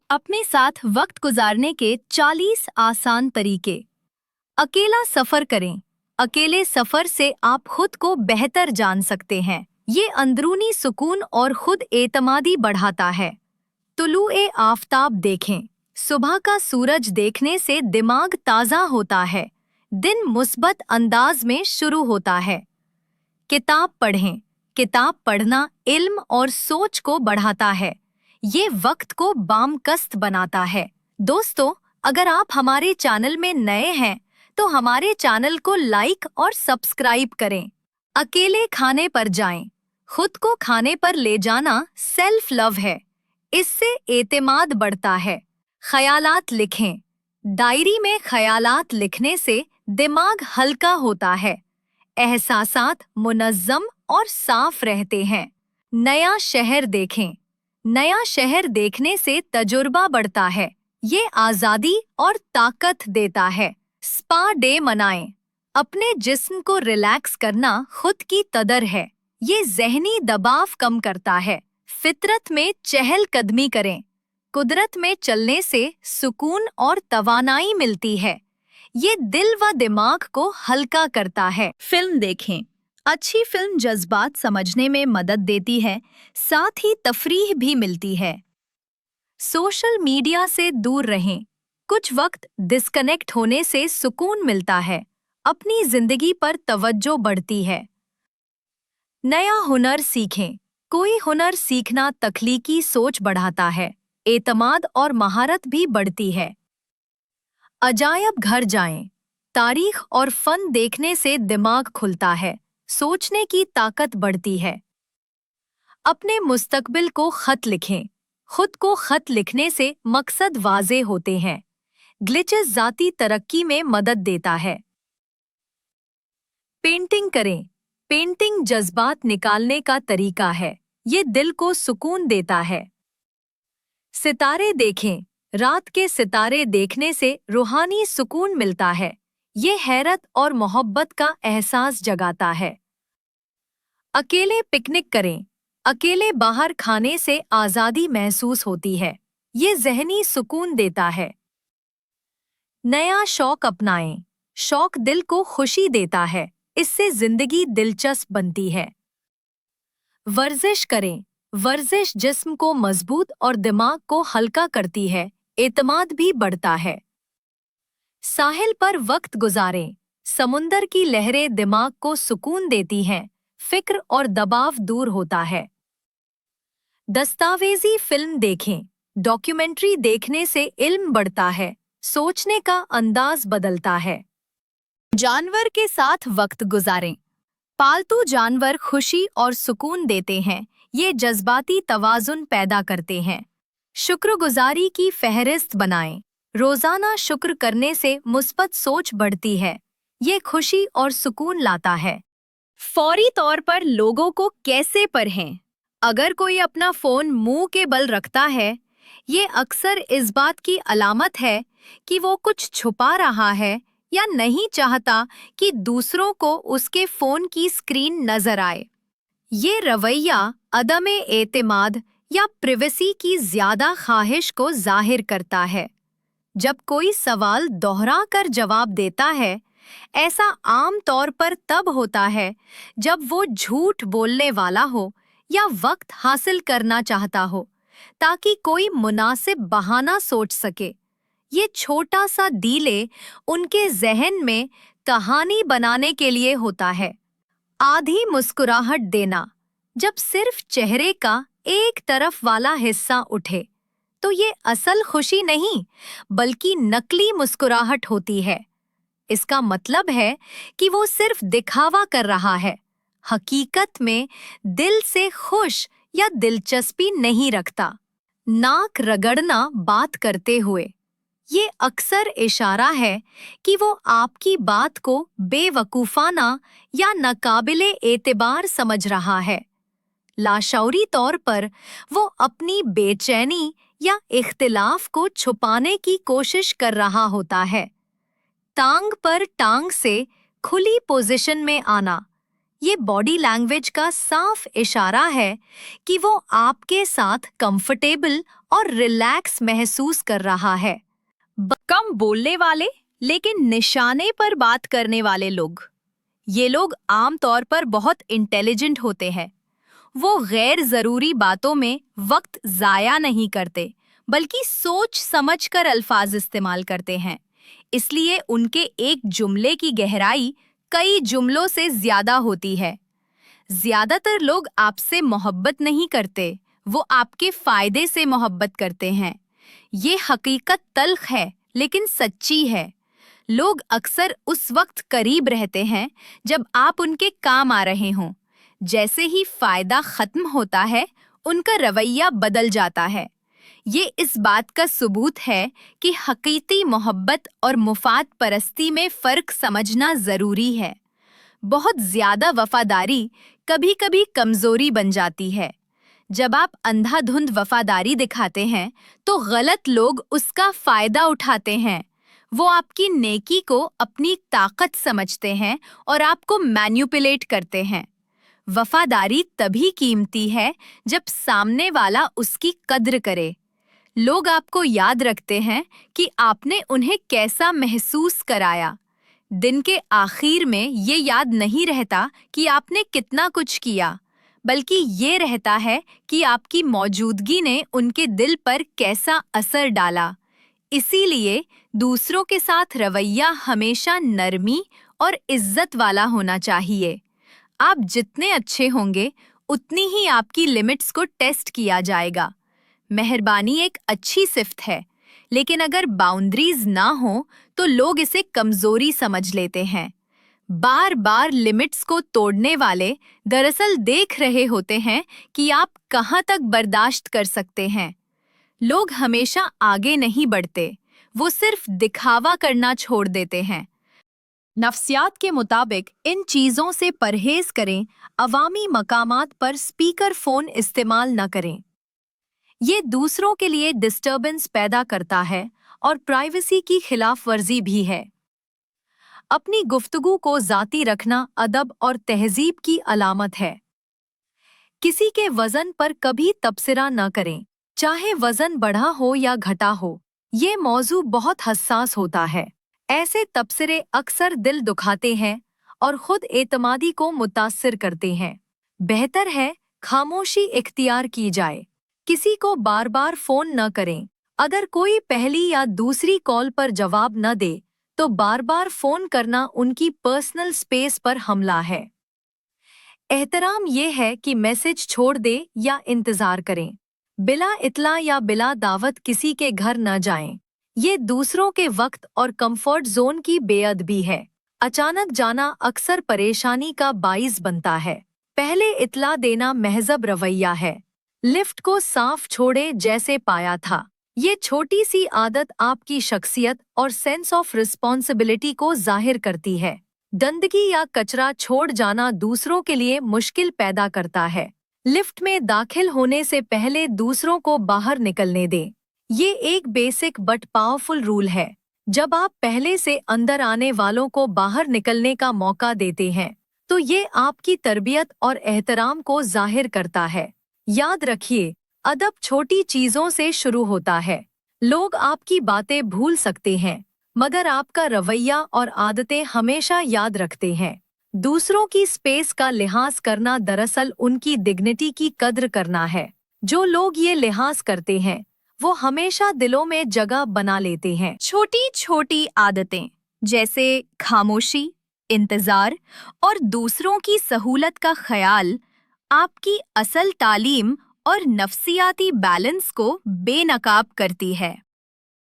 अपने साथ वक्त गुजारने के 40 आसान तरीके। अकेला सफर करें। अकेले सफर से आप खुद को बेहतर जान सकते हैं। ये अंदरूनी सुकून और खुद एतमादी बढ़ाता है। तुलुए आफताब देखें। सुबह का सूरज देखने से दिमाग ताज़ा होता है। दिन मुस्बत अंदाज में शुरू होता है। किताब पढ़ें। किताब पढ़ना इल्म और सोच को बढ़ाता है। ये वक्त को बामकस्त बनाता है। दोस्तों, अगर आप हमारे चैनल में नए हैं तो हमारे चैनल को लाइक और सब्सक्राइब करें। अकेले खाने पर जाएं। खुद को खाने पर ले जाना सेल्फ लव है। इससे एतमाद बढ़ता है। ख्यालात लिखें। डायरी में ख्यालात लिखने से दिमाग हल्का होता है। एहसासात मुनज़्ज़म और साफ रहते हैं। नया शहर देखें। नया शहर देखने से तजुर्बा बढ़ता है। ये आज़ादी और ताकत देता है। स्पा डे मनाएं। अपने जिस्म को रिलैक्स करना खुद की कदर है। ये ज़हनी दबाव कम करता है। फितरत में चहलकदमी करें। कुदरत में चलने से सुकून और तवानाई मिलती है। ये दिल व दिमाग को हल्का करता है। फिल्म देखें। अच्छी फिल्म जज्बात समझने में मदद देती है, साथ ही तफरीह भी मिलती है। सोशल मीडिया से दूर रहें। कुछ वक्त डिस्कनेक्ट होने से सुकून मिलता है। अपनी जिंदगी पर तवज्जो बढ़ती है। नया हुनर सीखें। कोई हुनर सीखना तख्लीकी सोच बढ़ाता है। एतमाद और महारत भी बढ़ती है। अजायब घर जाएं। तारीख और फन देखने से दिमाग खुलता है। सोचने की ताकत बढ़ती है। अपने मुस्तकबिल को खत लिखें। खुद को खत लिखने से मकसद वाज़े होते हैं। ग्लिचेस ज़ाती तरक्की में मदद देता है। पेंटिंग करें। पेंटिंग जज्बात निकालने का तरीका है। ये दिल को सुकून देता है। सितारे देखें। रात के सितारे देखने से रूहानी सुकून मिलता है। ये हैरत और मोहब्बत का एहसास जगाता है। अकेले पिकनिक करें। अकेले बाहर खाने से आज़ादी महसूस होती है। ये ज़हनी सुकून देता है। नया शौक अपनाएं। शौक दिल को खुशी देता है। इससे जिंदगी दिलचस्प बनती है। वर्जिश करें। वर्जिश जिस्म को मजबूत और दिमाग को हल्का करती है। एतमाद भी बढ़ता है। साहिल पर वक्त गुजारें। समुंदर की लहरें दिमाग को सुकून देती हैं। फिक्र और दबाव दूर होता है। दस्तावेजी फिल्म देखें। डॉक्यूमेंट्री देखने से इल्म बढ़ता है। सोचने का अंदाज बदलता है। जानवर के साथ वक्त गुजारें। पालतू जानवर खुशी और सुकून देते हैं। ये जज्बाती तवाज़ुन पैदा करते हैं। शुक्रगुजारी की फहरिस्त बनाएं। रोज़ाना शुक्र करने से मुस्बत सोच बढ़ती है। ये खुशी और सुकून लाता है। फौरी तौर पर लोगों को कैसे पढ़ें। अगर कोई अपना फ़ोन मुंह के बल रखता है, ये अक्सर इस बात की अलामत है कि वो कुछ छुपा रहा है या नहीं चाहता कि दूसरों को उसके फ़ोन की स्क्रीन नज़र आए। ये रवैया अदम एतमाद या प्रिवेसी की ज़्यादा ख्वाहिश को ज़ाहिर करता है। जब कोई सवाल दोहरा कर जवाब देता है, ऐसा आम तौर पर तब होता है जब वो झूठ बोलने वाला हो या वक्त हासिल करना चाहता हो, ताकि कोई मुनासिब बहाना सोच सके। ये छोटा सा डीले उनके ज़हन में कहानी बनाने के लिए होता है। आधी मुस्कुराहट देना। जब सिर्फ चेहरे का एक तरफ वाला हिस्सा उठे, तो ये असल खुशी नहीं, बल्कि नकली मुस्कुराहट होती है। इसका मतलब है कि वो सिर्फ दिखावा कर रहा है। हकीकत में दिल से खुश या दिलचस्पी नहीं रखता। नाक रगड़ना बात करते हुए। ये अक्सर इशारा है कि वो आपकी बात को बेवकूफ़ाना या नाकाबिले एतबार समझ रहा है। लाशऊरी तौर पर वो अपनी बेचैनी या इख्तिलाफ को छुपाने की कोशिश कर रहा होता है। टांग पर टांग से खुली पोजीशन में आना। ये बॉडी लैंग्वेज का साफ इशारा है कि वो आपके साथ कंफर्टेबल और रिलैक्स महसूस कर रहा है। कम बोलने वाले लेकिन निशाने पर बात करने वाले लोग, ये लोग आमतौर पर बहुत इंटेलिजेंट होते हैं। वो गैर जरूरी बातों में वक्त जाया नहीं करते, बल्कि सोच समझकर अल्फाज इस्तेमाल करते हैं। इसलिए उनके एक जुमले की गहराई कई जुमलों से ज्यादा होती है। ज्यादातर लोग आपसे मोहब्बत नहीं करते, वो आपके फायदे से मोहब्बत करते हैं। ये हकीकत तल्ख है लेकिन सच्ची है। लोग अक्सर उस वक्त करीब रहते हैं जब आप उनके काम आ रहे हों। जैसे ही फायदा खत्म होता है, उनका रवैया बदल जाता है। ये इस बात का सबूत है कि हकीकी मोहब्बत और मुफाद परस्ती में फ़र्क समझना ज़रूरी है। बहुत ज़्यादा वफादारी कभी-कभी कमज़ोरी बन जाती है। जब आप अंधाधुंध वफादारी दिखाते हैं, तो गलत लोग उसका फ़ायदा उठाते हैं। वो आपकी नेकी को अपनी ताकत समझते हैं और आपको मैन्युपुलेट करते हैं। वफादारी तभी कीमती है जब सामने वाला उसकी कद्र करे। लोग आपको याद रखते हैं कि आपने उन्हें कैसा महसूस कराया। दिन के आखिर में ये याद नहीं रहता कि आपने कितना कुछ किया, बल्कि ये रहता है कि आपकी मौजूदगी ने उनके दिल पर कैसा असर डाला। इसीलिए दूसरों के साथ रवैया हमेशा नरमी और इज्जत वाला होना चाहिए। आप जितने अच्छे होंगे, उतनी ही आपकी लिमिट्स को टेस्ट किया जाएगा। मेहरबानी एक अच्छी सिफ्त है, लेकिन अगर बाउंड्रीज ना हो तो लोग इसे कमजोरी समझ लेते हैं। बार बार लिमिट्स को तोड़ने वाले दरअसल देख रहे होते हैं कि आप कहाँ तक बर्दाश्त कर सकते हैं। लोग हमेशा आगे नहीं बढ़ते, वो सिर्फ दिखावा करना छोड़ देते हैं। नफ्सियात के मुताबिक इन चीज़ों से परहेज करें। अवामी मकामात पर स्पीकर फ़ोन इस्तेमाल न करें। ये दूसरों के लिए डिस्टर्बेंस पैदा करता है और प्राइवेसी की खिलाफ वर्जी भी है। अपनी गुफ्तगू को ज़ाती रखना अदब और तहजीब की अलामत है। किसी के वज़न पर कभी तबसरा न करें, चाहे वज़न बढ़ा हो या घटा हो। ये मौजू बहुत हसास होता है। ऐसे तबसरे अक्सर दिल दुखाते हैं और खुद एतमादी को मुतासिर करते हैं। बेहतर है खामोशी इख्तियार की जाए। किसी को बार बार फ़ोन न करें। अगर कोई पहली या दूसरी कॉल पर जवाब न दे, तो बार बार फ़ोन करना उनकी पर्सनल स्पेस पर हमला है। एहतराम ये है कि मैसेज छोड़ दे या इंतज़ार करें। बिला इत्ला या बिला दावत किसी के घर न जाएं। ये दूसरों के वक्त और कंफर्ट जोन की बेअदबी है। अचानक जाना अक्सर परेशानी का बाइस बनता है। पहले इत्ला देना महजब रवैया है। लिफ्ट को साफ छोड़े जैसे पाया था। ये छोटी सी आदत आपकी शख्सियत और सेंस ऑफ रिस्पॉन्सिबिलिटी को जाहिर करती है। गंदगी या कचरा छोड़ जाना दूसरों के लिए मुश्किल पैदा करता है। लिफ्ट में दाखिल होने से पहले दूसरों को बाहर निकलने दें। ये एक बेसिक बट पावरफुल रूल है। जब आप पहले से अंदर आने वालों को बाहर निकलने का मौका देते हैं, तो ये आपकी तरबियत और एहतराम को जाहिर करता है। याद रखिए, अदब छोटी चीज़ों से शुरू होता है। लोग आपकी बातें भूल सकते हैं, मगर आपका रवैया और आदतें हमेशा याद रखते हैं। दूसरों की स्पेस का लिहाज करना दरअसल उनकी डिग्निटी की कद्र करना है। जो लोग ये लिहाज करते हैं, वो हमेशा दिलों में जगह बना लेते हैं। छोटी छोटी आदतें जैसे खामोशी, इंतजार और दूसरों की सहूलत का ख्याल आपकी असल तालीम और नफ्सियाती बैलेंस को बेनकाब करती है।